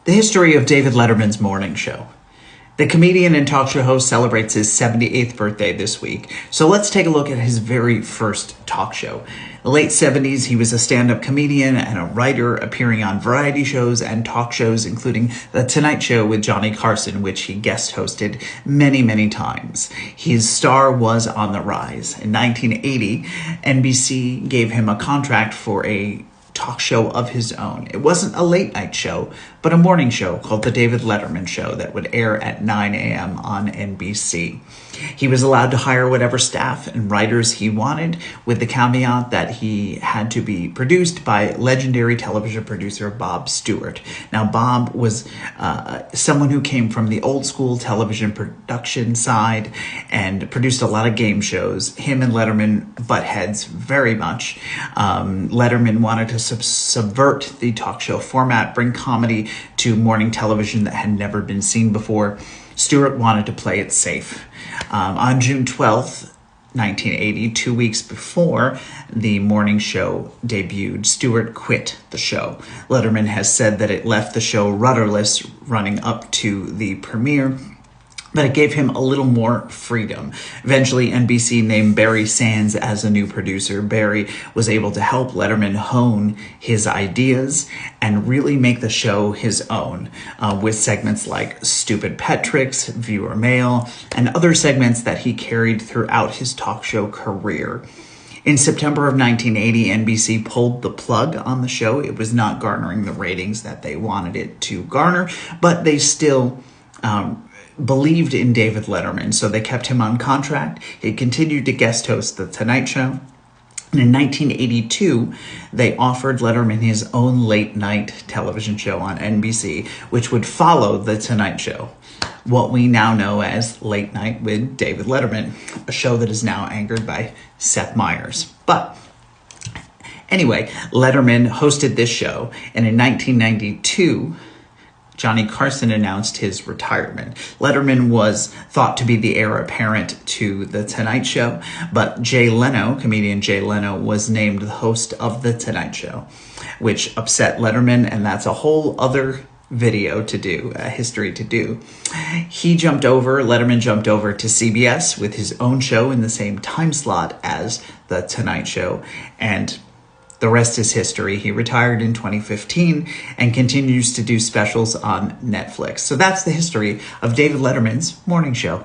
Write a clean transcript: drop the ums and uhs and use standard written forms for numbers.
The history of David Letterman's morning show. The comedian and talk show host celebrates his 78th birthday this week, so let's take a look at his very first talk show. In the late 70s, he was a stand-up comedian and a writer, appearing on variety shows and talk shows, including The Tonight Show with Johnny Carson, which he guest hosted many, many times. His star was on the rise. In 1980, NBC gave him a contract for a talk show of his own. It wasn't a late night show, but a morning show called The David Letterman Show that would air at 9 a.m. on NBC. He was allowed to hire whatever staff and writers he wanted, with the caveat that he had to be produced by legendary television producer Bob Stewart. Now, Bob was someone who came from the old school television production side and produced a lot of game shows. Him and Letterman butt heads very much. Letterman wanted to subvert the talk show format, bring comedy to morning television that had never been seen before. Stewart wanted to play it safe. On June 12th, 1980, 2 weeks before the morning show debuted, Stewart quit the show. Letterman has said that it left the show rudderless running up to the premiere, but it gave him a little more freedom. Eventually, NBC named Barry Sands as a new producer. Barry was able to help Letterman hone his ideas and really make the show his own, with segments like Stupid Pet Tricks, Viewer Mail, and other segments that he carried throughout his talk show career. In September of 1980, NBC pulled the plug on the show. It was not garnering the ratings that they wanted it to garner, but they still believed in David Letterman, so they kept him on contract. He continued to guest host The Tonight Show. And in 1982, they offered Letterman his own late-night television show on NBC, which would follow The Tonight Show, what we now know as Late Night with David Letterman, a show that is now anchored by Seth Meyers. But anyway, Letterman hosted this show, and in 1992, Johnny Carson announced his retirement. Letterman was thought to be the heir apparent to The Tonight Show, but comedian Jay Leno, was named the host of The Tonight Show, which upset Letterman, and that's a whole other video to do, history to do. Letterman jumped over to CBS with his own show in the same time slot as The Tonight Show, and the rest is history. He retired in 2015 and continues to do specials on Netflix. So that's the history of David Letterman's morning show.